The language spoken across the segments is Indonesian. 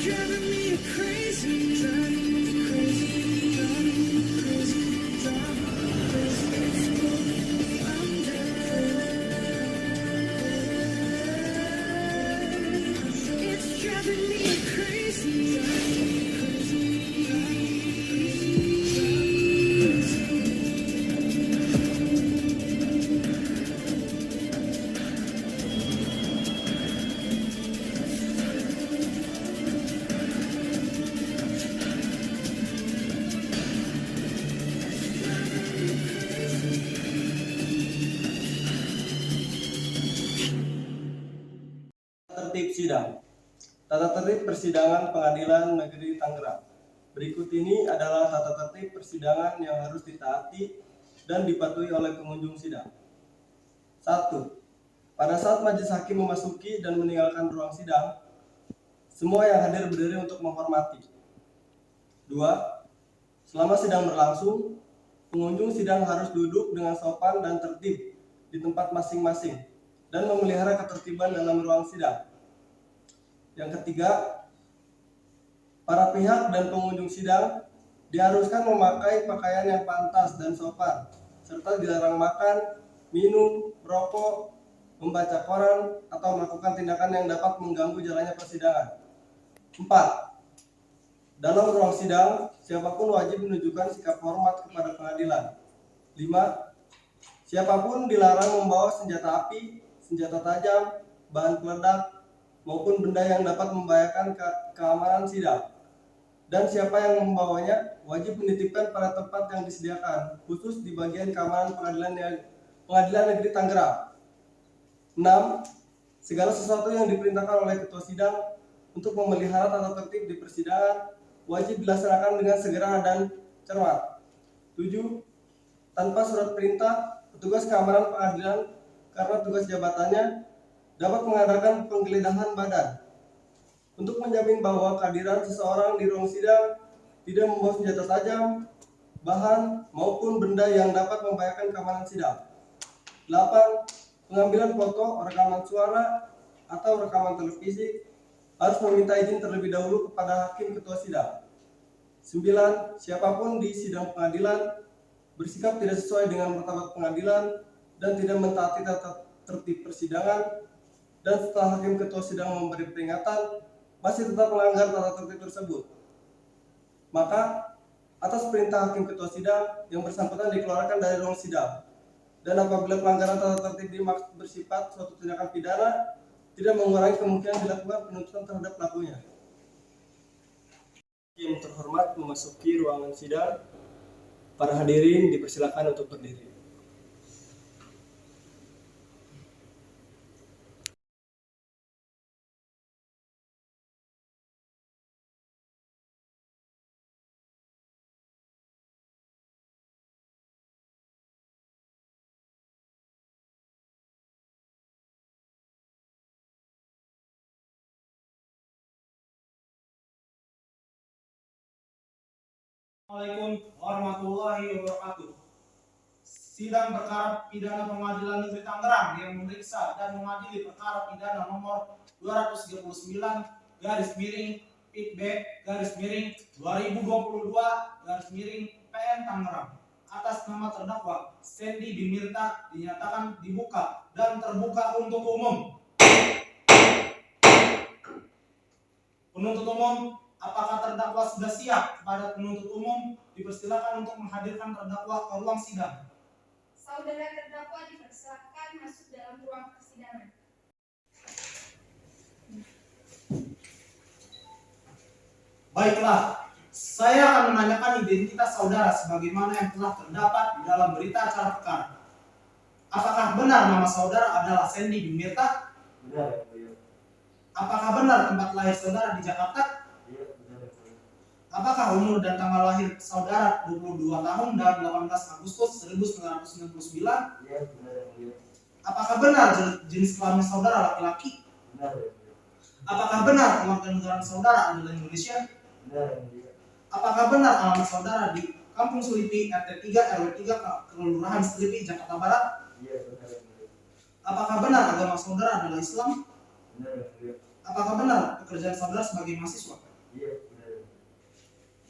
driving me crazy, driving me crazy, driving me crazy, driving me crazy. I'm dead. It's driving me crazy, driving me crazy, driving me Tertib sidang. Tata tertib persidangan Pengadilan Negeri Tangerang. Berikut ini adalah tata tertib persidangan yang harus ditaati dan dipatuhi oleh pengunjung sidang. 1. Pada saat majelis hakim memasuki dan meninggalkan ruang sidang, semua yang hadir berdiri untuk menghormati. 2. Selama sidang berlangsung, pengunjung sidang harus duduk dengan sopan dan tertib di tempat masing-masing dan memelihara ketertiban dalam ruang sidang. Yang ketiga, para pihak dan pengunjung sidang diharuskan memakai pakaian yang pantas dan sopan, serta dilarang makan, minum, merokok, membaca koran, atau melakukan tindakan yang dapat mengganggu jalannya persidangan. 4. Dalam ruang sidang, siapapun wajib menunjukkan sikap hormat kepada pengadilan. 5. Siapapun dilarang membawa senjata api, senjata tajam, bahan peledak, maupun benda yang dapat membahayakan keamanan sidang. Dan siapa yang membawanya wajib menitipkan pada tempat yang disediakan, khusus di bagian keamanan Pengadilan Negeri Tangerang. 6. Segala sesuatu yang diperintahkan oleh ketua sidang untuk memelihara tata tertib di persidangan wajib dilaksanakan dengan segera dan cermat. 7. Tanpa surat perintah, petugas keamanan pengadilan karena tugas jabatannya dapat mengadakan penggeledahan badan untuk menjamin bahwa kehadiran seseorang di ruang sidang tidak membawa senjata tajam, bahan, maupun benda yang dapat membahayakan keamanan sidang. 8. Pengambilan foto, rekaman suara, atau rekaman televisi harus meminta izin terlebih dahulu kepada hakim ketua sidang. 9. Siapapun di sidang pengadilan bersikap tidak sesuai dengan martabat pengadilan dan tidak mentaati tata tertib persidangan, dan setelah hakim ketua sidang memberi peringatan masih tetap melanggar tata tertib tersebut, maka atas perintah hakim ketua sidang yang bersangkutan dikeluarkan dari ruang sidang. Dan apabila pelanggaran tata tertib dimaksud bersifat suatu tindakan pidana, tidak mengurangi kemungkinan dilakukan penuntutan terhadap pelakunya. Yang terhormat memasuki ruangan sidang, para hadirin dipersilakan untuk berdiri. Assalamualaikum warahmatullahi wabarakatuh. Sidang perkara pidana Pengadilan Negeri Tangerang yang memeriksa dan mengadili perkara pidana nomor 239/PITB/2022/PN Tangerang atas nama terdakwa Sandy Bimirta dinyatakan dibuka dan terbuka untuk umum. Penuntut umum, apakah terdakwa sudah siap? Kepada penuntut umum dipersilakan untuk menghadirkan terdakwa ke ruang sidang. Saudara terdakwa dipersilakan masuk dalam ruang persidangan. Baiklah, saya akan menanyakan identitas saudara sebagaimana yang telah terdapat di dalam berita acara perkara. Apakah benar nama saudara adalah Sandy Bimirta? Benar. Apakah benar tempat lahir saudara di Jakarta? Apakah umur dan tanggal lahir saudara 22 tahun dan 18 Agustus 1999? Iya, benar. Apakah benar jenis kelamin saudara laki-laki? Benar. Apakah benar kewarganegaraan saudara adalah Indonesia? Benar. Apakah benar alamat saudara di Kampung Selipi, RT 3, RW 3, Kelurahan Selipi, Jakarta Barat? Iya, benar. Apakah benar agama saudara adalah Islam? Benar. Apakah benar pekerjaan saudara sebagai mahasiswa? Iya, benar.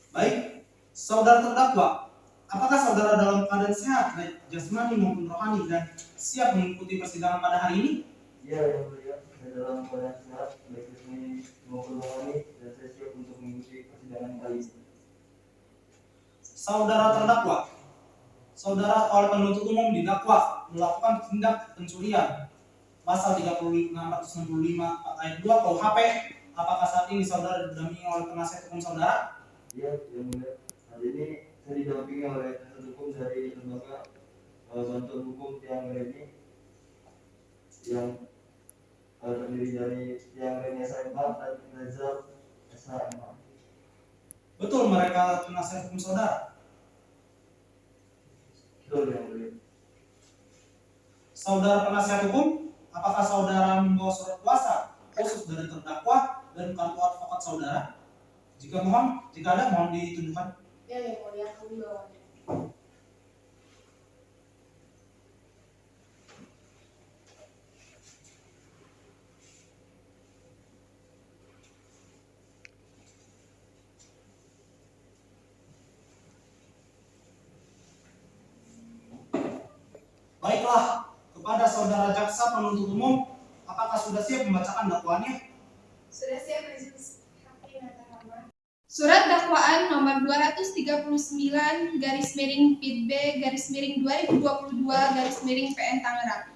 Baik, saudara terdakwa, apakah saudara dalam keadaan sehat baik jasmani maupun rohani dan siap mengikuti persidangan pada hari ini? Iya, yang mulia, saya dalam keadaan sehat, baik jasmani maupun rohani, dan saya siap untuk mengikuti persidangan kali ini. Saudara terdakwa, saudara oleh penuntut umum didakwa melakukan tindak pencurian pasal 665 ayat 2 KUHP. Apakah saat ini saudara didampingi oleh penasihat hukum saudara? Iya, yang mulia, saat ini saya didampingi oleh penasihat hukum dari lembaga bantuan hukum Tiang Reni yang terdiri dari Tiang Reni SMK dan Reza SHMK. Betul mereka penasihat hukum saudara? Betul, yang mulia. Saudara penasihat hukum, apakah saudara membawa surat kuasa khusus dari terdakwa dan kartu advokat saudara? Jika ada mohon ditunjukkan. Ya, yang mulia, kami bawa. Baiklah, kepada saudara jaksa penuntut umum, apakah sudah siap membacakan dakwaannya? Sudah siap majelis hakim yang terhormat. Surat dakwaan nomor 239 garis miring PIT B garis miring 2022 garis miring PN Tangerang.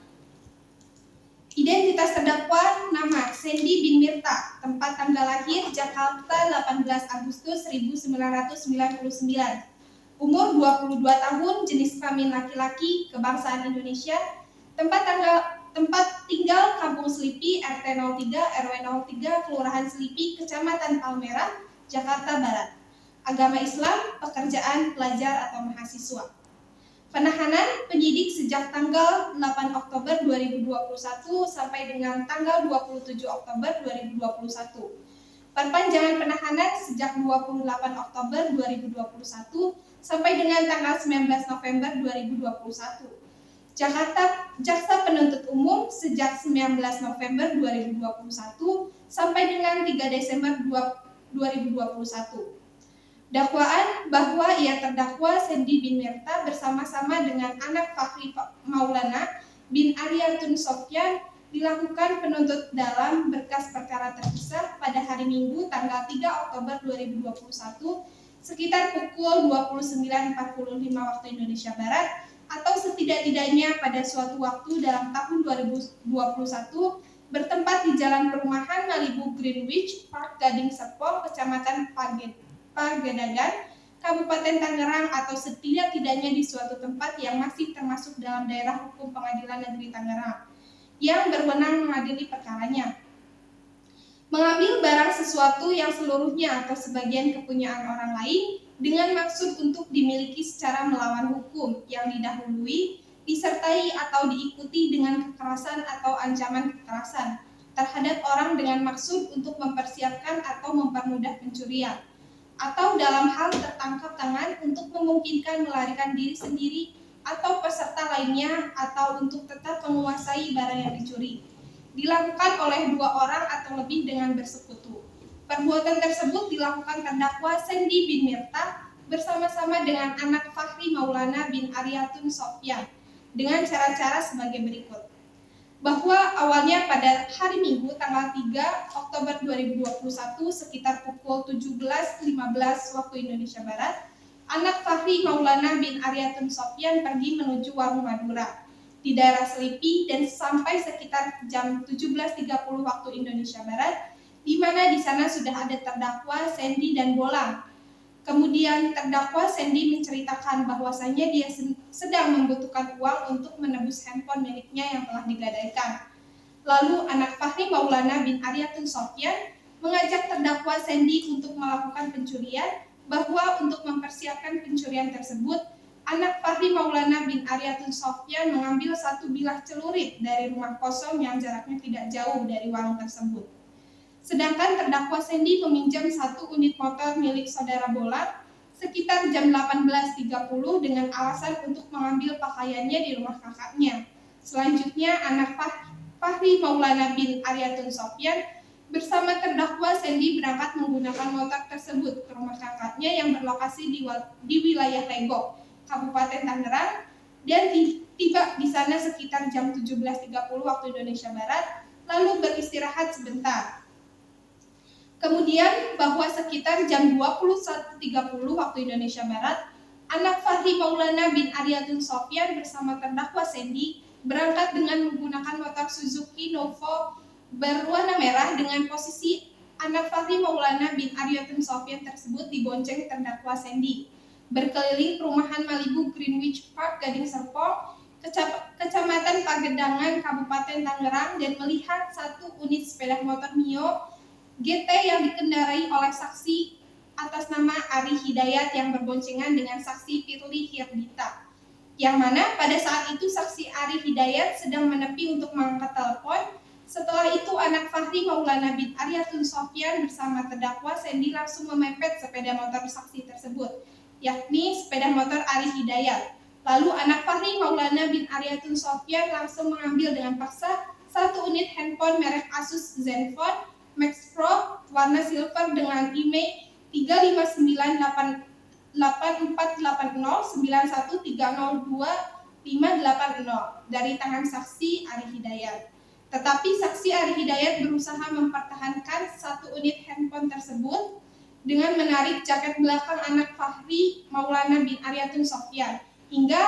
Identitas terdakwa nama Sandy bin Mirta, tempat tanggal lahir Jakarta 18 Agustus 1999. Umur 22 tahun, jenis kelamin laki-laki, kebangsaan Indonesia, tempat tinggal Kampung Selipi, RT 03, RW 03, Kelurahan Selipi, Kecamatan Palmerah, Jakarta Barat. Agama Islam, pekerjaan pelajar atau mahasiswa. Penahanan penyidik sejak tanggal 8 Oktober 2021 sampai dengan tanggal 27 Oktober 2021. Perpanjangan penahanan sejak 28 Oktober 2021 sampai dengan tanggal 19 November 2021. Jaksa penuntut umum sejak 19 November 2021 sampai dengan 3 Desember 2021. Dakwaan bahwa ia terdakwa Sandy bin Mirta bersama-sama dengan anak Fakhri Maulana bin Ariyatun Sofyan dilakukan penuntut dalam berkas perkara terpisah pada hari Minggu tanggal 3 Oktober 2021 sekitar pukul 29.45 waktu Indonesia Barat atau setidak-tidaknya pada suatu waktu dalam tahun 2021 bertempat di Jalan Perumahan Malibu Greenwich Park Gading Serpong, Kecamatan Pagedagan, Kabupaten Tangerang atau setidak-tidaknya di suatu tempat yang masih termasuk dalam daerah hukum Pengadilan Negeri Tangerang yang berwenang mengadili perkaranya. Mengambil barang sesuatu yang seluruhnya atau sebagian kepunyaan orang lain dengan maksud untuk dimiliki secara melawan hukum yang didahului, disertai atau diikuti dengan kekerasan atau ancaman kekerasan terhadap orang dengan maksud untuk mempersiapkan atau mempermudah pencurian, atau dalam hal tertangkap tangan untuk memungkinkan melarikan diri sendiri atau peserta lainnya atau untuk tetap menguasai barang yang dicuri, dilakukan oleh 2 orang atau lebih dengan bersekutu. Perbuatan tersebut dilakukan terdakwa Sandy bin Mirta bersama-sama dengan anak Fakhri Maulana bin Ariyatun Sofyan dengan cara-cara sebagai berikut. Bahwa awalnya pada hari Minggu tanggal 3 Oktober 2021 sekitar pukul 17.15 waktu Indonesia Barat, anak Fakhri Maulana bin Ariyatun Sofyan pergi menuju warung Madura di daerah Selipi dan sampai sekitar jam 17.30 waktu Indonesia Barat, di mana di sana sudah ada terdakwa Sandy dan Bolang. Kemudian terdakwa Sandy menceritakan bahwasannya dia sedang membutuhkan uang untuk menebus handphone miliknya yang telah digadaikan. Lalu anak Fakhri Maulana bin Ariyatun Sofyan mengajak terdakwa Sandy untuk melakukan pencurian, bahwa untuk mempersiapkan pencurian tersebut, anak Fakhri Maulana bin Ariyatun Sofyan mengambil 1 bilah celurit dari rumah kosong yang jaraknya tidak jauh dari warung tersebut. Sedangkan terdakwa Sandy meminjam 1 unit motor milik saudara Bolang sekitar jam 18.30 dengan alasan untuk mengambil pakaiannya di rumah kakaknya. Selanjutnya anak Fakhri Maulana bin Ariyatun Sofyan Bersama terdakwa, Sandy berangkat menggunakan motor tersebut ke rumah kakaknya yang berlokasi di wilayah Legok, Kabupaten Tangerang, dan tiba di sana sekitar jam 17.30 waktu Indonesia Barat, lalu beristirahat sebentar. Kemudian bahwa sekitar jam 21.30 waktu Indonesia Barat, anak Fahri Maulana bin Aryatun Sofyan bersama terdakwa Sandy berangkat dengan menggunakan motor Suzuki Novo berwarna merah dengan posisi anak Fahri Maulana bin Aryatun Sofyan tersebut dibonceng terdakwa Sandy berkeliling perumahan Malibu Greenwich Park, Gading Serpong, Kecamatan Pagedangan, Kabupaten Tangerang, dan melihat satu unit sepeda motor Mio GT yang dikendarai oleh saksi atas nama Ari Hidayat yang berboncengan dengan saksi Firly Hirdita, yang mana pada saat itu saksi Ari Hidayat sedang menepi untuk mengangkat telepon. Setelah itu anak Fahri Maulana bin Aryatun Sofyan bersama terdakwa Sandy langsung memepet sepeda motor saksi tersebut, yakni sepeda motor Ari Hidayat. Lalu anak Fahri Maulana bin Aryatun Sofyan langsung mengambil dengan paksa satu unit handphone merek Asus Zenfone Max Pro warna silver dengan IMEI 359848091302580 dari tangan saksi Ari Hidayat. Tetapi saksi Ari Hidayat berusaha mempertahankan satu unit handphone tersebut dengan menarik jaket belakang anak Fahri Maulana bin Aryatun Sofyan hingga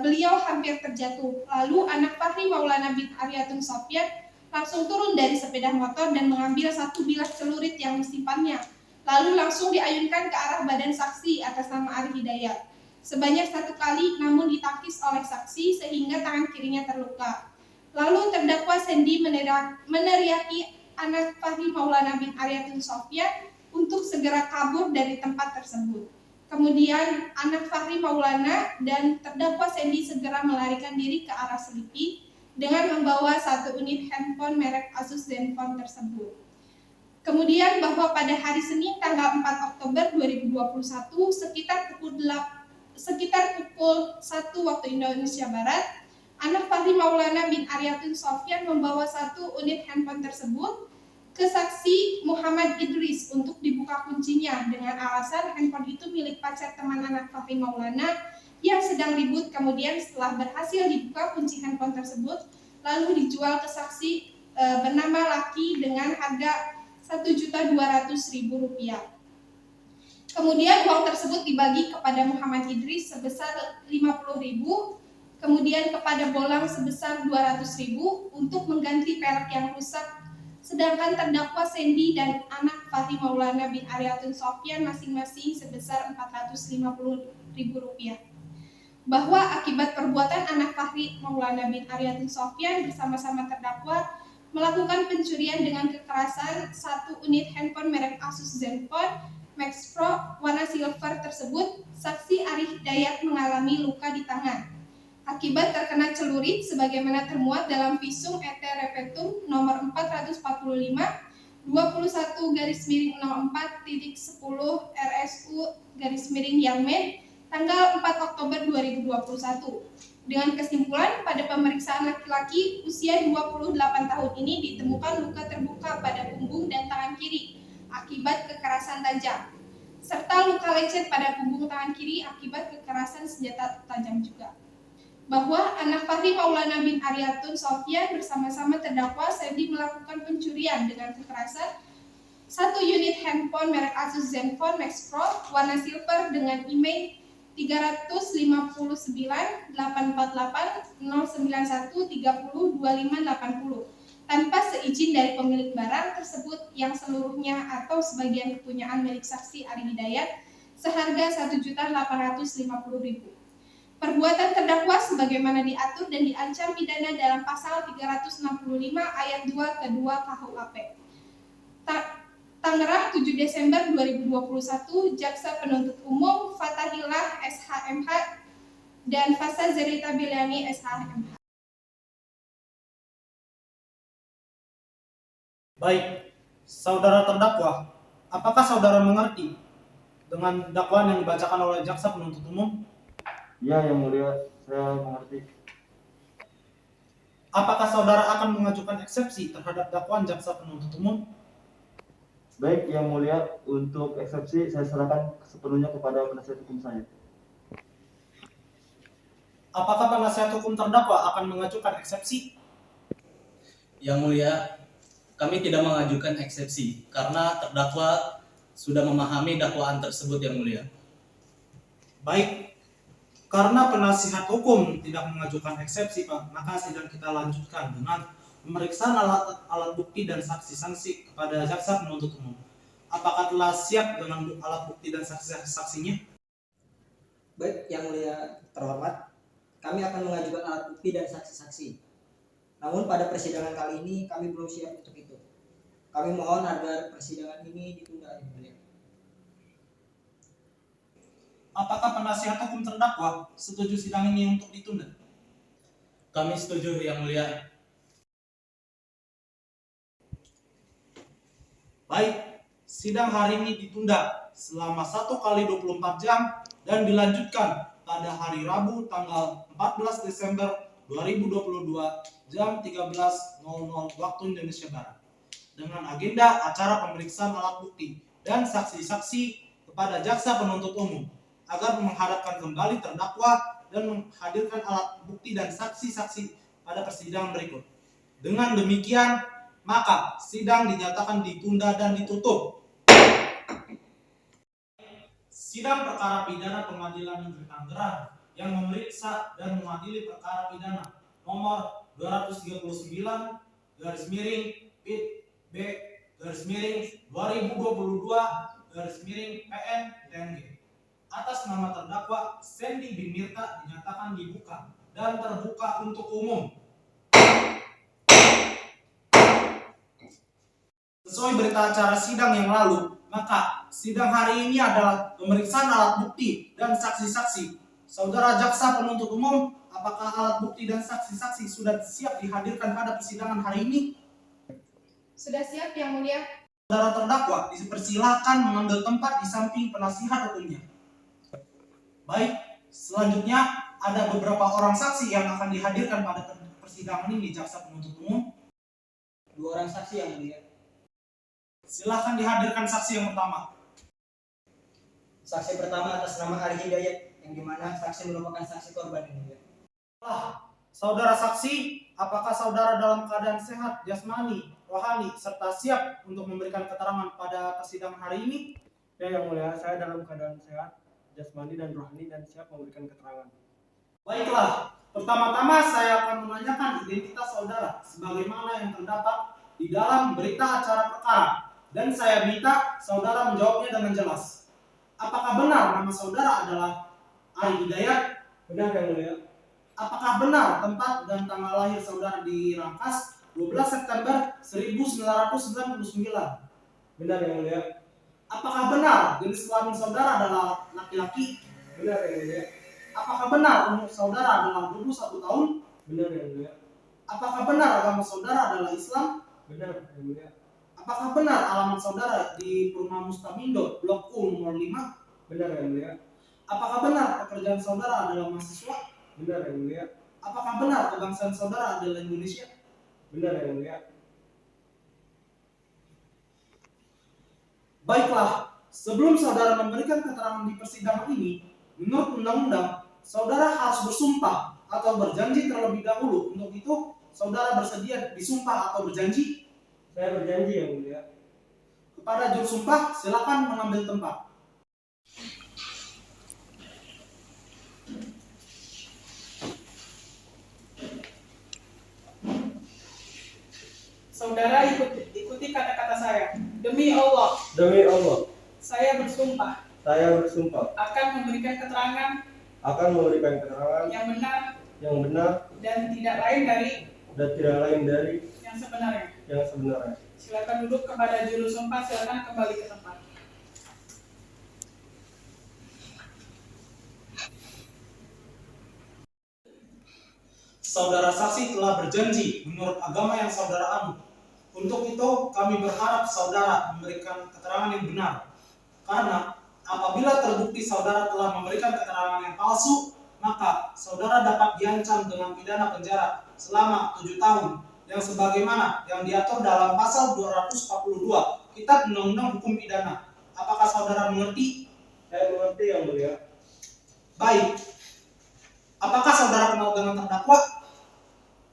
beliau hampir terjatuh. Lalu anak Fahri Maulana bin Aryatun Sofyan langsung turun dari sepeda motor dan mengambil satu bilas celurit yang disimpannya, lalu langsung diayunkan ke arah badan saksi atas nama Ari Hidayat sebanyak 1 kali, namun ditangkis oleh saksi sehingga tangan kirinya terluka. Lalu terdakwa Sandy meneriaki anak Fahri Maulana bin Aryatun Sofyan untuk segera kabur dari tempat tersebut. Kemudian anak Fahri Maulana dan terdakwa Sandy segera melarikan diri ke arah Selipi dengan membawa satu unit handphone merek Asus Zenfone tersebut. Kemudian bahwa pada hari Senin tanggal 4 Oktober 2021 sekitar pukul 1 waktu Indonesia Barat, anak Fahri Maulana bin Aryatun Sofyan membawa satu unit handphone tersebut ke saksi Muhammad Idris untuk dibuka kuncinya dengan alasan handphone itu milik pacar teman anak Fahri Maulana yang sedang ribut. Kemudian setelah berhasil dibuka kunci handphone tersebut lalu dijual ke saksi bernama Laki dengan harga Rp1.200.000. Kemudian uang tersebut dibagi kepada Muhammad Idris sebesar Rp50.000, kemudian kepada Bolang sebesar Rp200.000 untuk mengganti perak yang rusak, sedangkan terdakwa Sandy dan anak Fahri Maulana bin Aryatun Sofyan masing-masing sebesar Rp450.000. Bahwa akibat perbuatan anak Fahri Maulana bin Aryatun Sofyan bersama-sama terdakwa melakukan pencurian dengan kekerasan satu unit handphone merek Asus Zenfone Max Pro warna silver tersebut, saksi Ari Hidayat mengalami luka di tangan akibat terkena celurit sebagaimana termuat dalam visum et repertum nomor 445 21/04.10 RSU/Yangmen tanggal 4 Oktober 2021. Dengan kesimpulan, pada pemeriksaan laki-laki usia 28 tahun ini ditemukan luka terbuka pada punggung dan tangan kiri akibat kekerasan tajam, serta luka lecet pada punggung tangan kiri akibat kekerasan senjata tajam juga. Bahwa anak Fahri Maulana bin Aryatun Sofyan bersama-sama terdakwa Sandy melakukan pencurian dengan kekerasan satu unit handphone merek Asus Zenfone Max Pro warna silver dengan IMEI 359848091302580 tanpa seizin dari pemilik barang tersebut yang seluruhnya atau sebagian kepunyaan milik saksi Ari Hidayat seharga Rp1.850.000. Perbuatan terdakwa sebagaimana diatur dan diancam pidana dalam pasal 365 ayat 2 kedua KUHP. Tangerang 7 Desember 2021, Jaksa Penuntut Umum Fatahillah SHMH dan Fasa Zerita Biliani SHMH. Baik, saudara terdakwa, apakah saudara mengerti dengan dakwaan yang dibacakan oleh Jaksa Penuntut Umum? Ya, Yang Mulia, saya mengerti. Apakah saudara akan mengajukan eksepsi terhadap dakwaan jaksa penuntut umum? Baik, Yang Mulia, untuk eksepsi saya serahkan sepenuhnya kepada penasihat hukum saya. Apakah penasihat hukum terdakwa akan mengajukan eksepsi? Yang Mulia, kami tidak mengajukan eksepsi karena terdakwa sudah memahami dakwaan tersebut, Yang Mulia. Baik, karena penasihat hukum tidak mengajukan eksepsi, Pak, maka sidang kita lanjutkan dengan pemeriksaan alat bukti dan saksi-saksi kepada jaksa penuntut umum. Apakah telah siap dengan alat bukti dan saksi-saksinya? Baik, Yang Mulia terhormat, kami akan mengajukan alat bukti dan saksi-saksi. Namun pada persidangan kali ini kami belum siap untuk itu. Kami mohon agar persidangan ini ditunda, Yang Mulia. Apakah penasihat hukum terdakwa setuju sidang ini untuk ditunda? Kami setuju, Yang Mulia. Baik, sidang hari ini ditunda selama 1 kali 24 jam dan dilanjutkan pada hari Rabu tanggal 14 Desember 2022 jam 13.00 waktu Indonesia Barat dengan agenda acara pemeriksaan alat bukti dan saksi-saksi kepada jaksa penuntut umum agar menghadapkan kembali terdakwa dan menghadirkan alat bukti dan saksi-saksi pada persidangan berikut. Dengan demikian, maka sidang dinyatakan ditunda dan ditutup. Sidang perkara pidana Pengadilan Negeri Tangerang yang memeriksa dan mengadili perkara pidana nomor 239 garis miring PIT B garis miring 2022 garis miring PN TNG atas nama terdakwa Sandy bin Mirta dinyatakan dibuka dan terbuka untuk umum. Sesuai berita acara sidang yang lalu, maka sidang hari ini adalah pemeriksaan alat bukti dan saksi-saksi. Saudara jaksa penuntut umum, apakah alat bukti dan saksi-saksi sudah siap dihadirkan pada persidangan hari ini? Sudah siap, Yang Mulia. Saudara terdakwa dipersilakan mengambil tempat di samping penasihat hukumnya. Baik, selanjutnya ada beberapa orang saksi yang akan dihadirkan pada persidangan ini jaksa penuntut umum. 2 orang saksi, Yang Mulia. Silakan dihadirkan saksi yang pertama. Saksi pertama atas nama Ari Hidayat, yang dimana saksi merupakan saksi korban, Yang Mulia. Saudara saksi, apakah saudara dalam keadaan sehat, jasmani, rohani, serta siap untuk memberikan keterangan pada persidangan hari ini? Ya, Yang Mulia, saya dalam keadaan sehat, jasmani dan rohani dan siap memberikan keterangan. Baiklah, pertama-tama saya akan menanyakan identitas saudara sebagaimana yang terdapat di dalam berita acara perkara. Dan saya minta saudara menjawabnya dengan jelas. Apakah benar nama saudara adalah Ari Hidayat? Benar, Yang Mulia. Apakah benar tempat dan tanggal lahir saudara di Rangkas 12 September 1999? Benar, Yang Mulia. Apakah benar jenis kelamin saudara adalah laki-laki? Benar, Yang Mulia. Apakah benar umur saudara adalah 21 tahun? Benar, Yang Mulia. Apakah benar agama saudara adalah Islam? Benar, Yang Mulia. Apakah benar alamat saudara di Perumahan Mustamindo, Blok U nomor 5? Benar, Yang Mulia. Apakah benar pekerjaan saudara adalah mahasiswa? Benar, Yang Mulia. Apakah benar kebangsaan saudara adalah Indonesia? Benar, Yang Mulia. Baiklah, sebelum saudara memberikan keterangan di persidangan ini, menurut undang-undang, saudara harus bersumpah atau berjanji terlebih dahulu. Untuk itu, saudara bersedia disumpah atau berjanji? Saya berjanji, Yang Mulia. Kepada juru sumpah, silakan mengambil tempat. Saudara ikuti kata-kata saya. Demi Allah, Demi Allah, saya bersumpah saya bersumpah akan memberikan keterangan akan memberikan keterangan yang benar yang benar dan tidak lain dari dan tidak lain dari yang sebenarnya. yang sebenarnya. Silakan duduk kepada juru sumpah, silakan kembali ke tempat. Saudara saksi telah berjanji menurut agama yang saudara anut. Untuk itu, kami berharap saudara memberikan keterangan yang benar. Karena apabila terbukti saudara telah memberikan keterangan yang palsu, maka saudara dapat diancam dengan pidana penjara selama 7 tahun yang sebagaimana yang diatur dalam pasal 242 Kitab Undang-Undang Hukum Pidana. Apakah saudara mengerti? Saya mengerti yang mulia. Baik. Apakah saudara kenal dengan terdakwa?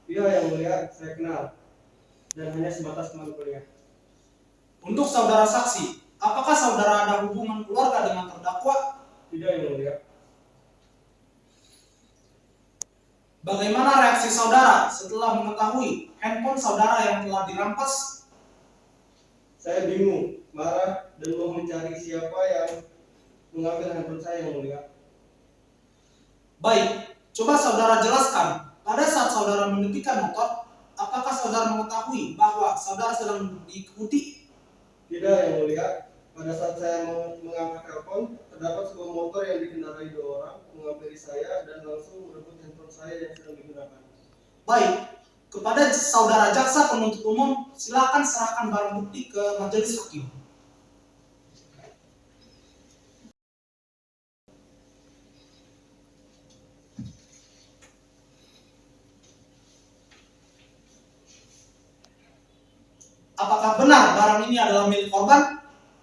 Iya yang mulia, saya kenal. Dan hanya sebatas teman kuliah. Untuk saudara saksi, apakah saudara ada hubungan keluarga dengan terdakwa? Tidak yang mulia. Bagaimana reaksi saudara setelah mengetahui handphone saudara yang telah dirampas? Saya bingung, marah, dan mau mencari siapa yang mengambil handphone saya yang mulia. Baik, coba saudara jelaskan, pada saat saudara menghentikan motor, apakah saudara mengetahui bahwa saudara sedang diikuti? Tidak yang mulia. Pada saat saya mengangkat telepon, terdapat sebuah motor yang dikendarai 2 orang menghampiri saya dan langsung merebut handphone saya yang sedang digunakan. Baik, kepada saudara jaksa penuntut umum, silakan serahkan barang bukti ke majelis hakim. Apakah benar barang ini adalah milik korban?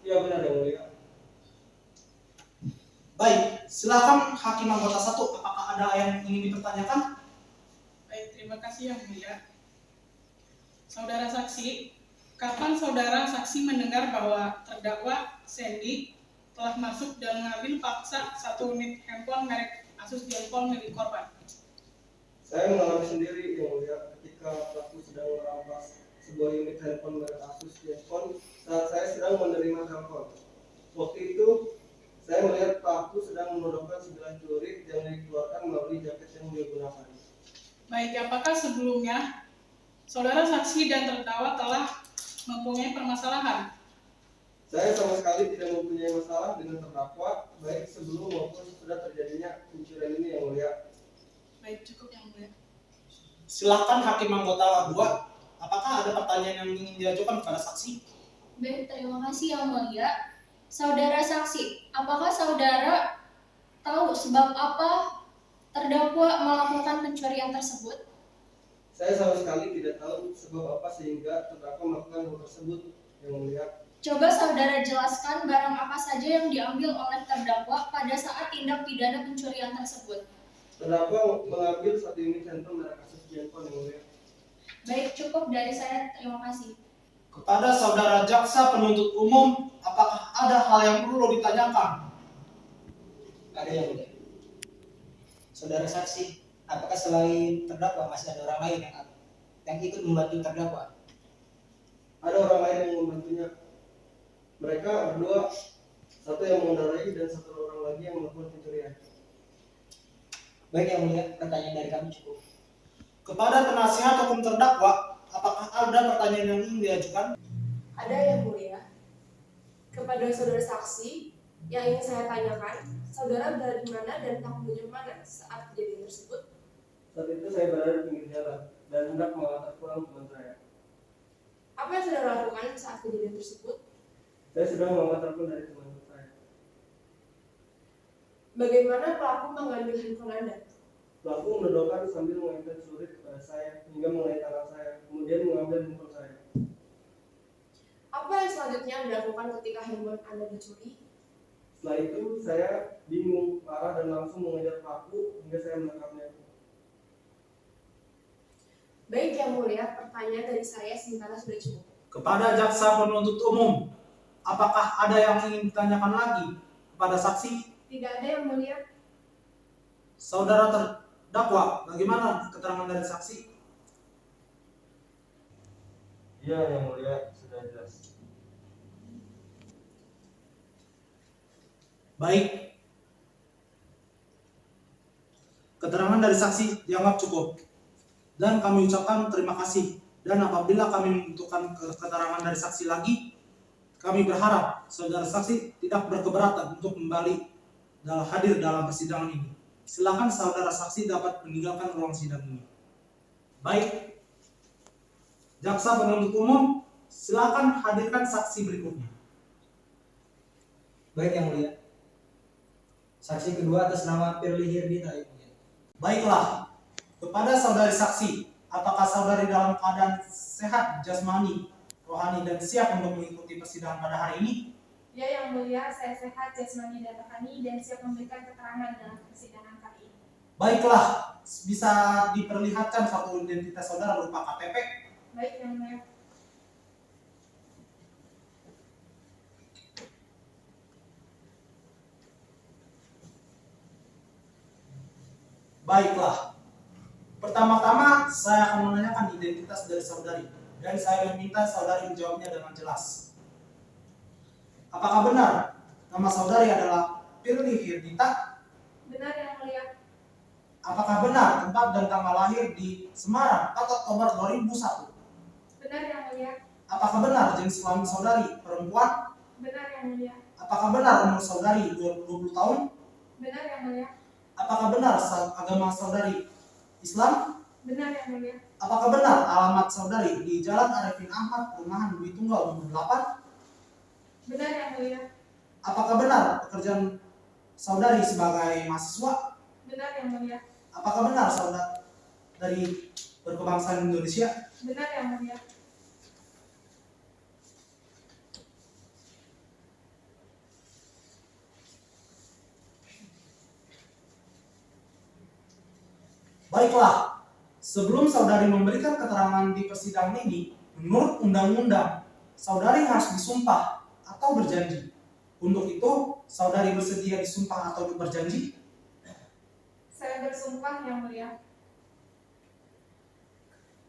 Iya benar yang mulia. Baik, silakan hakim anggota 1. Apakah ada yang ingin dipertanyakan? Baik, terima kasih yang mulia. Saudara saksi, kapan saudara saksi mendengar bahwa terdakwa Sandy telah masuk dan mengambil paksa 1 unit handphone merek Asus Zenfone milik korban? Saya mengalami sendiri yang mulia ketika pelaku sedang merampas sebuah unit handphone merek Asus Zenfone saat saya sedang menerima telepon. Waktu itu saya melihat pelaku sedang menodongkan 9 celurit yang dikeluarkan melalui jaket yang dia gunakan. Baik, apakah sebelumnya saudara saksi dan terdakwa telah mempunyai permasalahan? Saya sama sekali tidak mempunyai masalah dengan terdakwa, baik sebelum maupun sudah terjadinya pencurian ini yang mulia. Baik, cukup yang mulia. Silakan hakim anggota 2. Apakah ada pertanyaan yang ingin diajukan kepada saksi? Baik, terima kasih yang mulia. Saudara saksi, apakah saudara tahu sebab apa terdakwa melakukan pencurian tersebut? Saya sama sekali tidak tahu sebab apa sehingga terdakwa melakukan hal tersebut yang mulia. Coba saudara jelaskan barang apa saja yang diambil oleh terdakwa pada saat tindak pidana pencurian tersebut. Terdakwa mengambil 1 unit handphone merek Asus Zenfone yang mulia. Baik, cukup dari saya. Terima kasih. Kepada saudara jaksa penuntut umum, apakah ada hal yang perlu ditanyakan? Ada yang mulia. Saudara saksi, apakah selain terdakwa masih ada orang lain yang ikut membantu terdakwa? Ada orang lain yang membantunya. Mereka berdua, satu yang mengendarai dan 1 orang lagi yang melakukan pencurian. Baik yang mulia, pertanyaan dari kami cukup. Kepada penasihat hukum terdakwa, apakah ada pertanyaan yang ingin diajukan? Ada yang mulia. Kepada saudara saksi, yang ingin saya tanyakan, saudara berada di mana dan kampungnya mana saat kejadian tersebut? Saat itu saya berada di pinggir jalan dan hendak mengantar pulang teman saya. Apa yang saudara lakukan saat kejadian tersebut? Saya sedang mengantar telepon dari teman saya. Bagaimana pelaku mengambil handphone Anda? Pelaku menodongkan sambil mengambil celurit kepada saya hingga mengenai tangan saya, kemudian mengambil handphone saya. Apa yang selanjutnya Anda lakukan ketika handphone Anda dicuri? Setelah itu saya bingung, marah dan langsung mengejar pelaku hingga saya menangkapnya. Baik yang mulia, pertanyaan dari saya sementara sudah cukup. Kepada jaksa penuntut umum, apakah ada yang ingin ditanyakan lagi kepada saksi? Tidak ada yang mulia. Saudara terdakwa, bagaimana keterangan dari saksi? Iya yang mulia, sudah jelas. Baik. Keterangan dari saksi dianggap cukup. Dan kami ucapkan terima kasih. Dan apabila kami membutuhkan keterangan dari saksi lagi, kami berharap saudara saksi tidak berkeberatan untuk kembali hadir dalam persidangan ini. Silakan saudara saksi dapat meninggalkan ruang sidang ini. Baik. Jaksa penuntut umum, silakan hadirkan saksi berikutnya. Baik yang mulia. Saksi kedua atas nama Firly Hirdita yang mulia. Baiklah, kepada saudari saksi, Apakah saudari dalam keadaan sehat jasmani, rohani, dan siap untuk mengikuti persidangan pada hari ini? Ya Yang Mulia, saya sehat jasmani dan rohani dan siap memberikan keterangan dalam persidangan kali ini. Baiklah, bisa diperlihatkan foto identitas saudara berupa KTP. Baik Yang Mulia. Baiklah. Pertama-tama saya akan menanyakan identitas dari saudari dan saya meminta saudari menjawabnya dengan jelas. Apakah benar nama saudari adalah Firly Hirdita? Benar Yang Mulia. Apakah benar tempat dan tanggal lahir di Semarang 4 Oktober 2001? Benar Yang Mulia. Apakah benar jenis kelamin saudari perempuan? Benar Yang Mulia. Apakah benar umur saudari 20 tahun? Benar Yang Mulia. Apakah benar agama saudari Islam? Benar Yang Mulia. Apakah benar alamat saudari di Jalan Arifin Ahmad, Perumahan Dwi Tunggal nomor 8? Benar Yang Mulia. Apakah benar pekerjaan saudari sebagai mahasiswa? Benar Yang Mulia. Apakah benar saudari berkebangsaan Indonesia? Benar Yang Mulia. Baiklah, sebelum saudari memberikan keterangan di persidangan ini, menurut undang-undang, saudari harus disumpah atau berjanji. Untuk itu, saudari bersedia disumpah atau berjanji? Saya bersumpah Yang Mulia.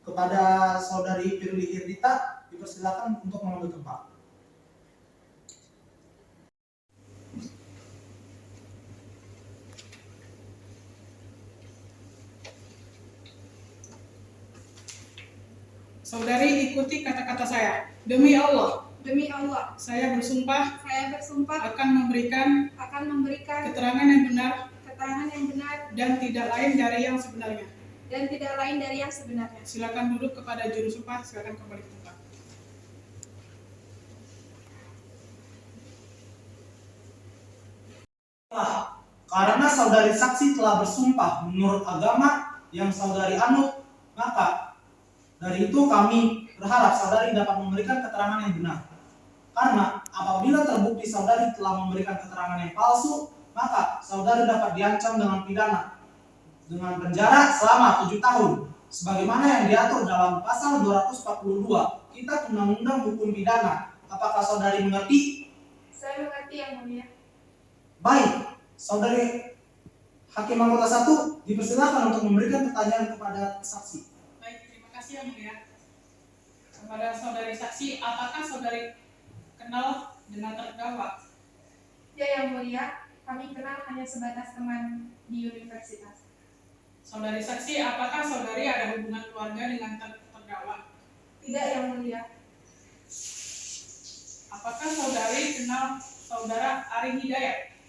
Kepada saudari Firly Hirdita, dipersilakan untuk mengambil tempat. Saudari ikuti kata-kata saya. Demi Allah, Demi Allah, saya bersumpah saya bersumpah akan memberikan akan memberikan keterangan yang benar keterangan yang benar dan tidak lain dari yang sebenarnya. dan tidak lain dari yang sebenarnya. Silakan duduk kepada juru sumpah, silakan kembali ke tempat. Karena saudari saksi telah bersumpah menurut agama yang saudari anut, maka dari itu kami berharap saudari dapat memberikan keterangan yang benar. Karena apabila terbukti saudari telah memberikan keterangan yang palsu, maka saudari dapat diancam dengan pidana dengan penjara selama 7 tahun. Sebagaimana yang diatur dalam pasal 242 Kitab Undang-Undang Hukum Pidana. Apakah saudari mengerti? Saya mengerti Yang Mulia. Baik, saudari Hakim Anggota 1 dipersilakan untuk memberikan pertanyaan kepada saksi. Baik, terima kasih Yang Mulia. Kepada saudari saksi, apakah saudari kenal dengan terdakwa? Ya Yang Mulia, kami kenal hanya sebatas teman di universitas. Saudari saksi, apakah saudari ada hubungan keluarga dengan terdakwa? Tidak Yang Mulia. Apakah saudari kenal saudara Ari Hidayat?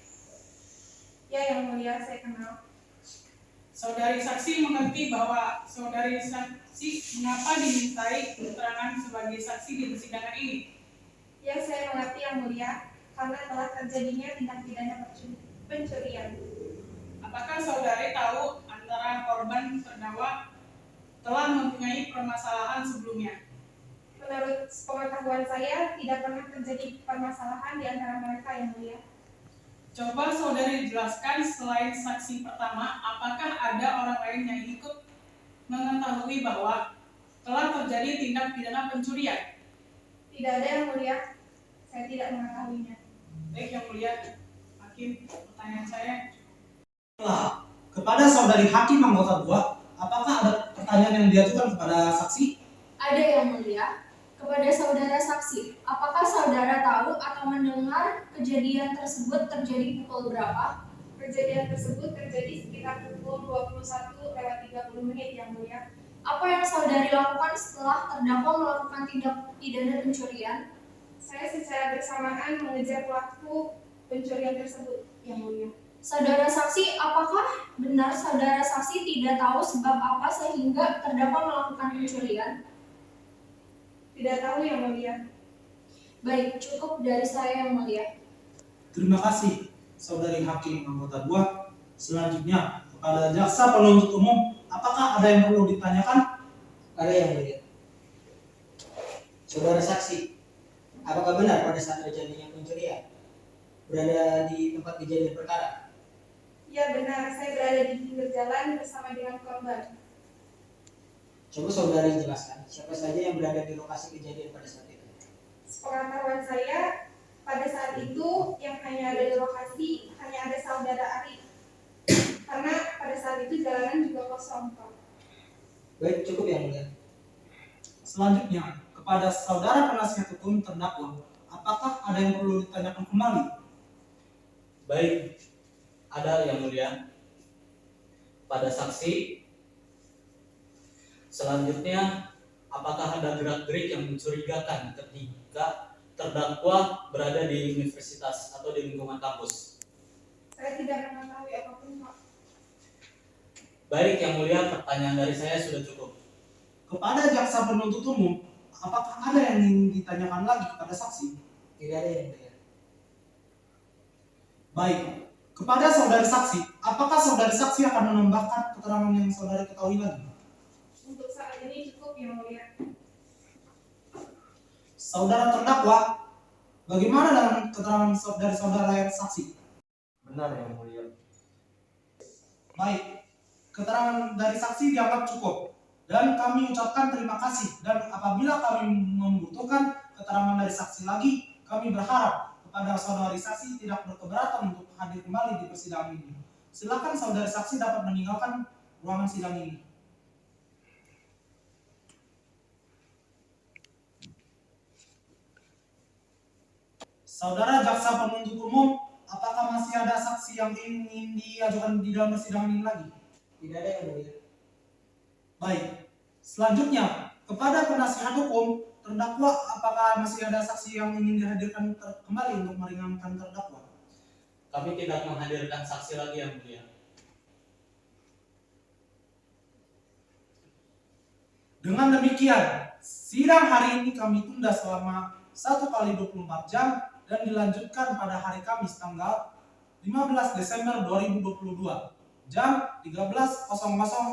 Ya Yang Mulia, saya kenal. Saudari saksi mengerti bahwa saudari saksi mengapa dimintai keterangan sebagai saksi di persidangan ini? Ya, saya mengerti Yang Mulia, karena telah terjadinya tindak pidana pencurian. Apakah saudari tahu antara korban terdakwa telah mempunyai permasalahan sebelumnya? Menurut pengetahuan saya, tidak pernah terjadi permasalahan di antara mereka Yang Mulia. Coba saudari jelaskan selain saksi pertama, apakah ada orang lain yang ikut mengetahui bahwa telah terjadi tindak pidana pencurian? Tidak ada Yang Mulia, saya tidak mengetahuinya. Baik Yang Mulia, Hakim, pertanyaan saya. Kepada saudari Hakim Anggota 2, apakah ada pertanyaan yang diajukan kepada saksi? Ada Yang Mulia. Kepada saudara saksi, apakah saudara tahu atau mendengar kejadian tersebut terjadi pukul berapa? Kejadian tersebut terjadi sekitar pukul 21:30 Yang Mulia. Apa yang saudari lakukan setelah terdakwa melakukan tindak pidana pencurian? Saya secara bersamaan mengejar pelaku pencurian tersebut Yang Mulia. Saudara saksi, apakah benar saudara saksi tidak tahu sebab apa sehingga terdakwa melakukan pencurian? Tidak tahu Yang Mulia. Baik, cukup dari saya Yang Mulia. Terima kasih, saudari Hakim Anggota 2. Selanjutnya, kepada jaksa penuntut umum, apakah ada yang perlu ditanyakan? Ada yang mulia. Saudara saksi, apakah benar pada saat terjadinya pencurian berada di tempat kejadian perkara? Ya benar, saya berada di pinggir jalan bersama dengan korban. Coba saudari jelaskan siapa saja yang berada di lokasi kejadian pada saat itu. Sepengetahuan saya, pada saat itu yang hanya ada di lokasi hanya ada saudara Ari. Karena pada saat itu jalanan juga kosong, Pak. Baik, cukup yang mulia. Selanjutnya, kepada saudara penasihat hukum terdakwa, apakah ada yang perlu ditanyakan kembali? Baik, ada yang mulia. Pada saksi, selanjutnya, apakah ada gerak-gerik yang mencurigakan ketika terdakwa berada di universitas atau di lingkungan kampus? Saya tidak mengetahui apapun, Pak. Baik, yang mulia, pertanyaan dari saya sudah cukup. Kepada jaksa penuntut umum, apakah ada yang ingin ditanyakan lagi kepada saksi? Tidak ada yang mulia. Baik, kepada saudara saksi, apakah saudara saksi akan menambahkan keterangan yang saudara ketahui lagi? Untuk saat ini cukup, Yang Mulia. Saudara terdakwa, bagaimana dengan keterangan dari saudara yang saksi? Benar yang mulia. Baik, keterangan dari saksi dianggap cukup dan kami ucapkan terima kasih, dan apabila kami membutuhkan keterangan dari saksi lagi, kami berharap kepada saudari saksi tidak berkeberatan untuk hadir kembali di persidangan ini. Silakan saudari saksi dapat meninggalkan ruangan sidang ini. Saudara jaksa penuntut umum, apakah masih ada saksi yang ingin diajukan di dalam persidangan ini lagi? Tidak ada yang mulia. Baik, selanjutnya kepada penasihat hukum terdakwa, apakah masih ada saksi yang ingin dihadirkan kembali untuk meringankan terdakwa? Kami tidak menghadirkan saksi lagi yang mulia. Dengan demikian, sidang hari ini kami tunda selama 1 kali 24 jam dan dilanjutkan pada hari Kamis tanggal 15 Desember 2022 jam 13.00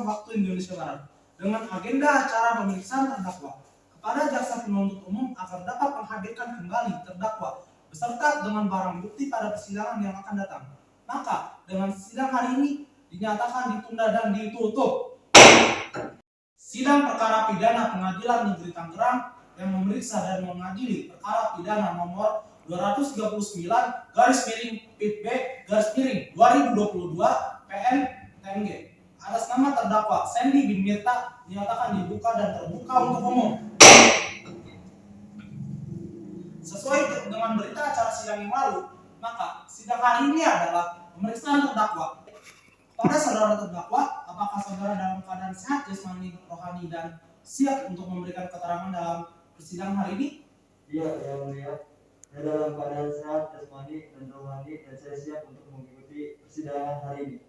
waktu Indonesia Barat dengan agenda acara pemeriksaan terdakwa kepada jaksa penuntut umum agar dapat menghadirkan kembali terdakwa beserta dengan barang bukti pada persidangan yang akan datang. Maka dengan sidang hari ini dinyatakan ditunda dan ditutup. Sidang perkara pidana Pengadilan Negeri Tangerang yang memeriksa dan mengadili perkara pidana nomor 239/PIT-B/2022 PN TMG atas nama terdakwa Sandy bin Mirta dinyatakan dibuka dan terbuka untuk umum. Sesuai dengan berita acara sidang yang lalu, maka sidang hari ini adalah pemeriksaan terdakwa. Pada saudara terdakwa, apakah saudara dalam keadaan sehat jasmani, rohani, dan siap untuk memberikan keterangan dalam persidangan hari ini? Iya yang mulia. Saya dalam keadaan sehat jasmani dan rohani dan saya siap untuk mengikuti persidangan hari ini.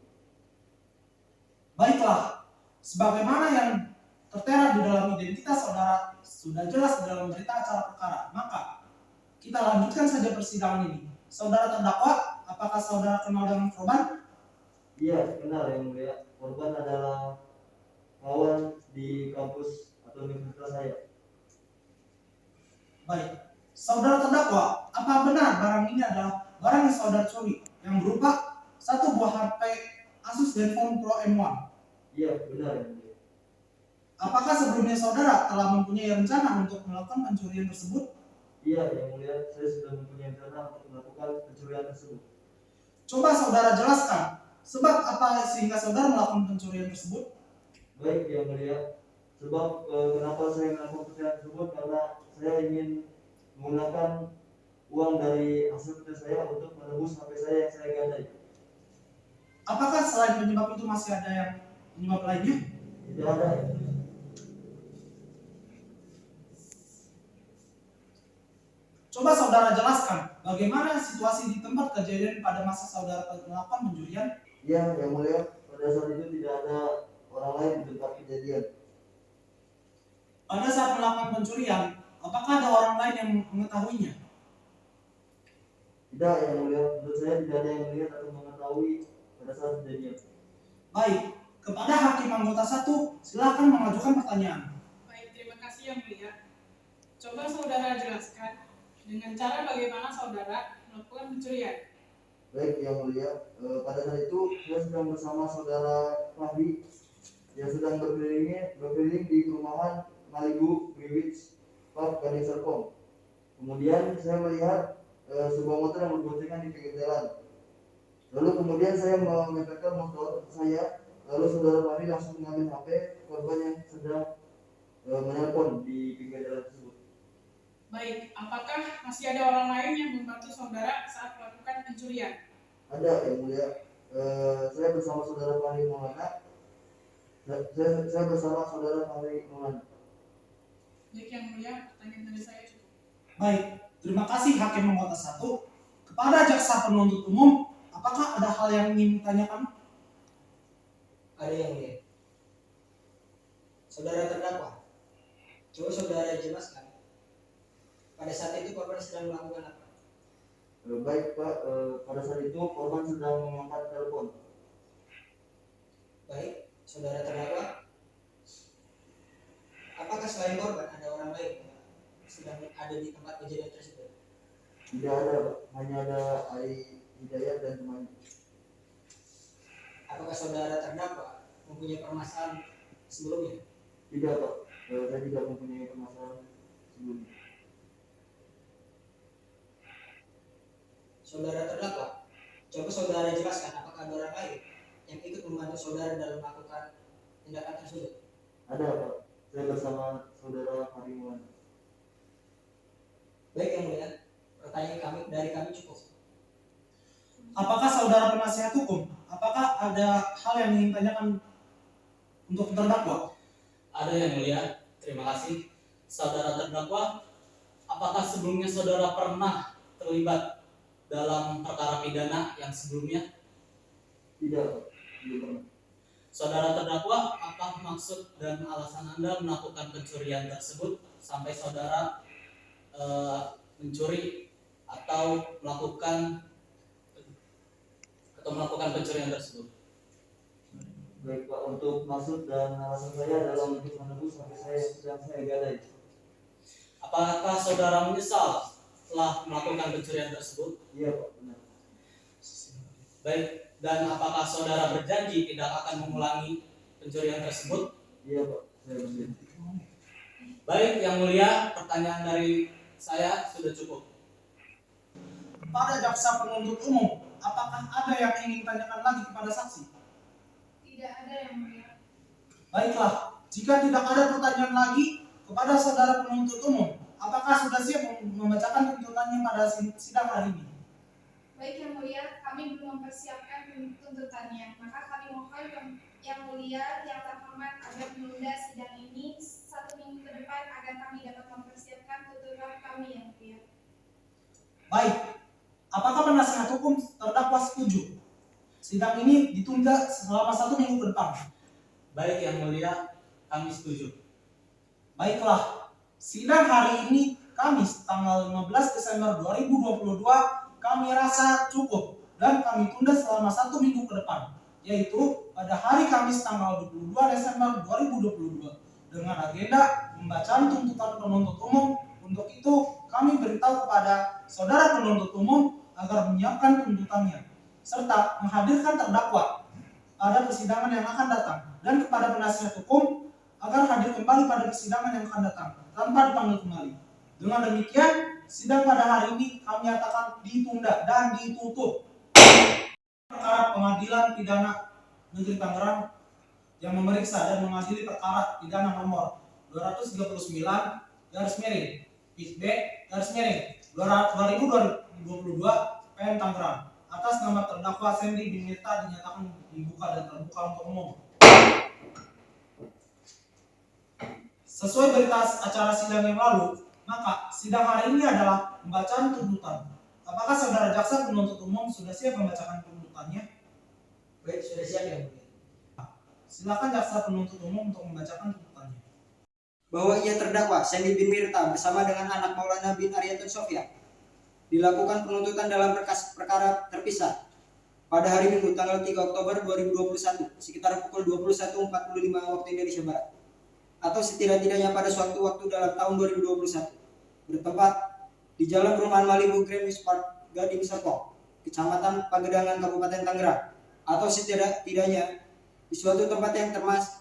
Baiklah, sebagaimana yang tertera di dalam identitas saudara sudah jelas di dalam berita acara perkara, maka kita lanjutkan saja persidangan ini. Saudara terdakwa, apakah saudara kenal dengan korban? Iya, kenal yang mulia. Korban adalah kawan di kampus atau universitas saya. Baik. Saudara terdakwa, apa benar barang ini adalah barang yang saudara curi yang berupa satu buah HP Asus Zenfone Pro M1? Iya, benar yang mulia. Apakah sebelumnya saudara telah mempunyai rencana untuk melakukan pencurian tersebut? Iya yang mulia, saya sudah mempunyai rencana untuk melakukan pencurian tersebut. Coba saudara jelaskan sebab apa sehingga saudara melakukan pencurian tersebut? Baik yang mulia, sebab kenapa saya melakukan pencurian tersebut karena saya ingin menggunakan uang dari hasil kerja saya untuk menebus HP saya yang saya gadai. Apakah selain penyebab itu masih ada yang penyebab lainnya? Tidak ada yang mulia. Coba saudara jelaskan bagaimana situasi di tempat kejadian pada masa saudara melakukan pencurian? Iya yang mulia, pada saat itu tidak ada orang lain di tempat kejadian. Pada saat melakukan pencurian, apakah ada orang lain yang mengetahuinya? Tidak yang mulia, menurut saya tidak ada yang melihat atau mengetahui pada saat kejadian. Baik, kepada hakim anggota 1, silakan mengajukan pertanyaan. Yang Mulia. Coba saudara jelaskan dengan cara bagaimana saudara melakukan pencurian. Baik, Yang Mulia, pada saat itu saya sedang bersama saudara Fahri yang sedang berkeliling di perumahan Malibu Greenwich Park Gading Serpong. Kemudian saya melihat sebuah motor yang berboncengan di pinggir jalan. Lalu kemudian saya mengangkatkan motor saya, lalu saudara Fahri langsung mengambil HP korban yang sedang menelpon di pinggir jalan tersebut. Baik, apakah masih ada orang lain yang membantu saudara saat melakukan pencurian? Ada, Yang Mulia. Saya bersama saudara Fahri Maulana. Saya bersama saudara Fahri Maulana. Baik Yang Mulia, pertanyaan dari saya cukup. Baik, terima kasih Hakim Anggota 1. Kepada jaksa penuntut umum, apakah ada hal yang ingin ditanyakan? Ada, Yang Mulia. Saudara terdakwa, coba saudara jelaskan. Pada saat itu korban sedang melakukan apa? Baik Pak, pada saat itu korban sedang mengangkat telepon. Baik, saudara terdakwa, apakah selain korban ada orang lain yang sedang ada di tempat kejadian tersebut? Tidak ada Pak, hanya ada Ari Hidayat dan temannya. Apakah saudara terdakwa mempunyai permasalahan sebelumnya? Tidak Pak, saya tidak mempunyai permasalahan sebelumnya. Saudara terdakwa, coba saudara jelaskan apakah ada orang lain yang ikut membantu saudara dalam melakukan tindakan tersebut? Ada Pak, saya bersama saudara Fahri Maulana. Baik Yang Mulia, pertanyaan dari kami cukup. Apakah saudara penasihat hukum? Apakah ada hal yang ingin ditanyakan untuk terdakwa? Ada Yang Mulia, terima kasih. Saudara terdakwa, apakah sebelumnya saudara pernah terlibat dalam perkara pidana yang sebelumnya? Tidak Pak, belum pernah. Saudara terdakwa, apa maksud dan alasan Anda melakukan pencurian tersebut sampai saudara mencuri atau melakukan pencurian tersebut? Baik Pak, untuk maksud dan alasan saya adalah untuk menebus sampai saya sedang saya gadai. Apakah saudara menyesal setelah melakukan pencurian tersebut? Iya Pak, benar. Baik, dan apakah saudara berjanji tidak akan mengulangi pencurian tersebut? Iya Pak, saya berjanji. Baik, Yang Mulia, pertanyaan dari saya sudah cukup. Pada jaksa penuntut umum, apakah ada yang ingin ditanyakan lagi kepada saksi? Tidak ada, Yang Mulia. Baiklah, jika tidak ada pertanyaan lagi kepada saudara penuntut umum, apakah sudah siap membacakan tuntutannya pada sidang hari ini? Baik Yang Mulia, kami belum mempersiapkan tuntutannya, maka kami mohon Yang Mulia yang terhormat agar menunda sidang ini 1 minggu ke depan agar kami dapat mempersiapkan tuntutan kami, Yang Mulia. Baik, apakah penasihat hukum terdakwa setuju? Sidang ini ditunda selama 1 minggu ke depan. Baik, Yang Mulia, kami setuju. Baiklah, sidang hari ini Kamis tanggal 15 Desember 2022 kami rasa cukup dan kami tunda selama 1 minggu ke depan, yaitu pada hari Kamis tanggal 22 Desember 2022 dengan agenda pembacaan tuntutan penuntut umum. Untuk itu kami beritahu kepada saudara penuntut umum agar menyiapkan tuntutannya serta menghadirkan terdakwa pada persidangan yang akan datang, dan kepada penasihat hukum agar hadir kembali pada persidangan yang akan datang tanpa dipanggil kembali. Dengan demikian, sidang pada hari ini kami nyatakan ditunda dan ditutup. Perkara Pengadilan Pidana Negeri Tangerang yang memeriksa dan mengadili perkara pidana nomor 239 garis miring garis miring 2022 PN Tangerang atas nama terdakwa Sandy bin Mirta dinyatakan dibuka dan terbuka untuk umum. Sesuai berita acara sidang yang lalu, maka sidang hari ini adalah pembacaan tuntutan. Apakah saudara jaksa penuntut umum sudah siap membacakan tuntutannya? Baik, sudah siap ya Mulia. Silakan jaksa penuntut umum untuk membacakan tuntutannya. Bahwa ia terdakwa Sandy bin Mirta bersama dengan anak Maulana bin Aryatul Sofia dilakukan penuntutan dalam berkas perkara terpisah pada hari Minggu tanggal 3 Oktober 2021 sekitar pukul 21.45 waktu Indonesia Barat. atau setidak-tidaknya pada suatu waktu dalam tahun 2021 bertempat di Jalan Perumahan Malibu Greenwich Park Gading Serpong, Kecamatan Pagedangan, Kabupaten Tangerang, atau setidak-tidaknya di suatu tempat yang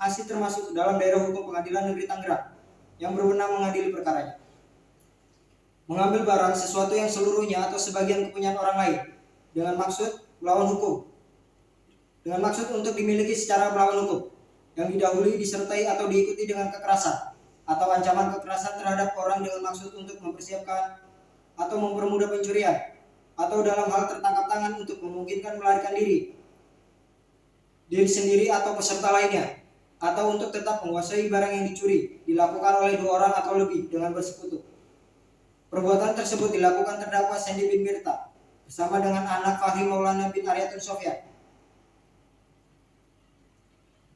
masih termasuk dalam daerah hukum Pengadilan Negeri Tangerang yang berwenang mengadili perkaranya. Mengambil barang sesuatu yang seluruhnya atau sebagian kepunyaan orang lain dengan maksud melawan hukum, dengan maksud untuk dimiliki secara melawan hukum, yang didahului, disertai atau diikuti dengan kekerasan atau ancaman kekerasan terhadap orang dengan maksud untuk mempersiapkan atau mempermudah pencurian, atau dalam hal tertangkap tangan untuk memungkinkan melarikan diri sendiri atau peserta lainnya, atau untuk tetap menguasai barang yang dicuri, dilakukan oleh 2 orang atau lebih dengan bersekutu. Perbuatan tersebut dilakukan terdakwa Sandy bin Mirta bersama dengan anak Fahri Maulana bin Aryatun Sofyan.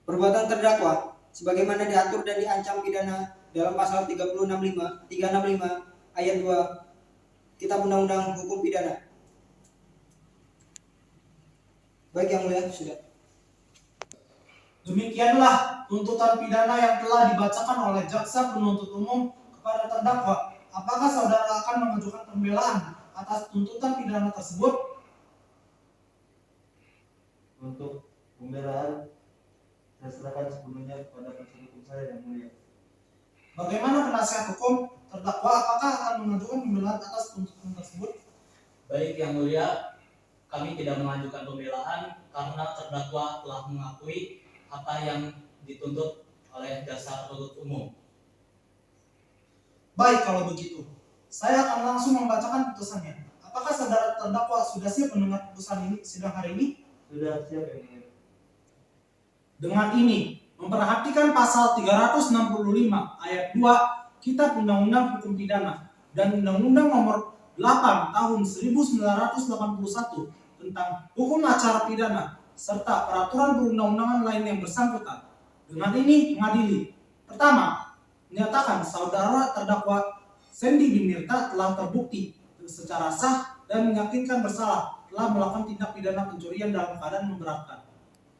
Perbuatan terdakwa sebagaimana diatur dan diancam pidana dalam pasal 365 ayat 2 Kitab Undang-Undang Hukum Pidana. Baik yang mulia, sudah. Demikianlah tuntutan pidana yang telah dibacakan oleh jaksa penuntut umum kepada terdakwa. Apakah saudara akan mengajukan pembelaan atas tuntutan pidana tersebut? Untuk pembelaan saya serahkan sepenuhnya kepada penasihat hukum saya yang mulia. Bagaimana penasihat hukum terdakwa, apakah akan mengajukan pembelaan atas tuntutan tersebut? Baik yang mulia, kami tidak mengajukan pembelaan karena terdakwa telah mengakui apa yang dituntut oleh jaksa penuntut umum. Baik, kalau begitu, saya akan langsung membacakan putusannya. Apakah saudara terdakwa sudah siap mendengar putusan ini sidang hari ini? Sudah siap yang mulia. Dengan ini, memperhatikan pasal 365 ayat 2 Kitab Undang-Undang Hukum Pidana dan Undang-Undang Nomor 8 Tahun 1981 tentang Hukum Acara Pidana serta peraturan perundang-undangan lain yang bersangkutan. Dengan ini mengadili. Pertama, menyatakan saudara terdakwa Sandy bin Mirta telah terbukti secara sah dan meyakinkan bersalah telah melakukan tindak pidana pencurian dalam keadaan memberatkan.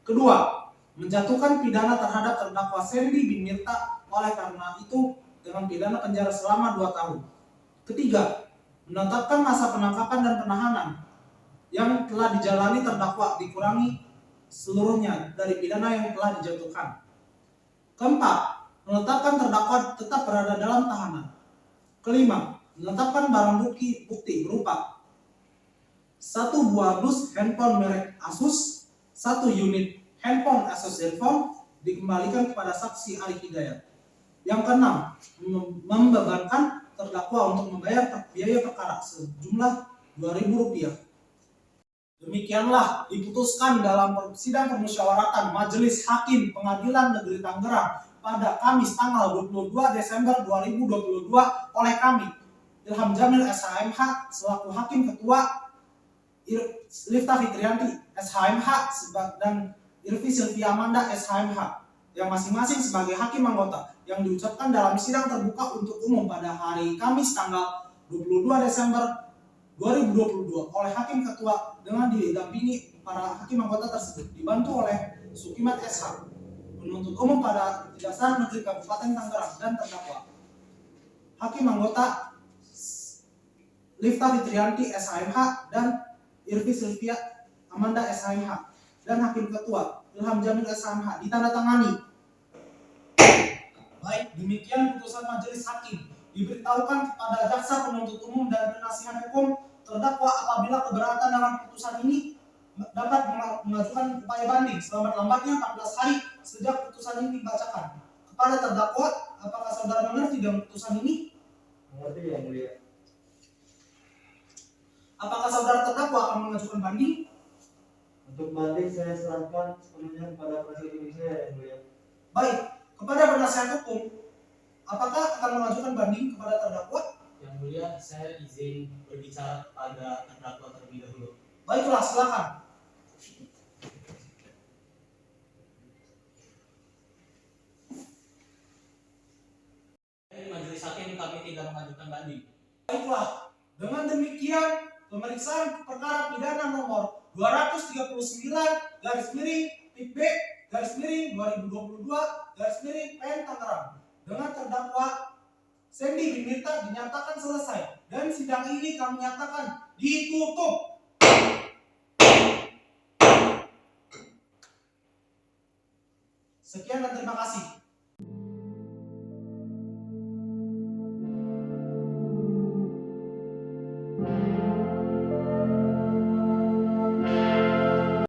Kedua, menjatuhkan pidana terhadap terdakwa Sandy bin Mirta oleh karena itu dengan pidana penjara selama 2 tahun. Ketiga, menetapkan masa penangkapan dan penahanan yang telah dijalani terdakwa dikurangi seluruhnya dari pidana yang telah dijatuhkan. Keempat, menetapkan terdakwa tetap berada dalam tahanan. Kelima, menetapkan barang bukti berupa 1 buah dus handphone merek Asus, 1 unit handphone Asus Zenfone dikembalikan kepada saksi Arif Hidayat. Yang keenam, membebankan terdakwa untuk membayar biaya perkara sejumlah Rp2.000. Demikianlah diputuskan dalam sidang permusyawaratan Majelis Hakim Pengadilan Negeri Tangerang pada Kamis tanggal 22 Desember 2022 oleh kami, Ilham Jamil SHMH selaku Hakim Ketua, Lifta Fitrianti SHMH dan Irvi Sylvia Amanda SHMH yang masing-masing sebagai hakim anggota yang diucapkan dalam sidang terbuka untuk umum pada hari Kamis tanggal 22 Desember 2022 oleh Hakim Ketua dengan didampingi para hakim anggota tersebut dibantu oleh Sukimat SH, penuntut umum pada Kejaksaan Negeri Kabupaten Tangerang dan terdakwa. Hakim anggota Lifta Fitrianti SHMH dan Irvi Sylvia Amanda SHMH dan Hakim Ketua Ilham Jamil SHMH ditandatangani. Baik, demikian putusan Majelis Hakim. Diberitahukan kepada jaksa penuntut umum dan penasihat hukum terdakwa apabila keberatan dalam putusan ini dapat mengajukan upaya banding selambat-lambatnya 14 hari sejak putusan ini dibacakan. Kepada terdakwa, apakah saudara mengerti dengan putusan ini? Mengerti yang mulia. Apakah saudara terdakwa akan mengajukan banding? Untuk banding saya serahkan sepenuhnya kepada penasihat hukum saya yang mulia. Baik, kepada penasihat hukum, apakah akan mengajukan banding kepada terdakwa? Yang mulia, saya izin berbicara kepada terdakwa terlebih dahulu. Baiklah, silakan. Majelis Hakim, kami tidak mengajukan banding. Baiklah, dengan demikian pemeriksaan perkara pidana nomor 239/B/2022/PN Tangerang Dengan terdakwa Sandy bin Mirta dinyatakan selesai dan sidang ini kami nyatakan ditutup. Sekian dan terima kasih.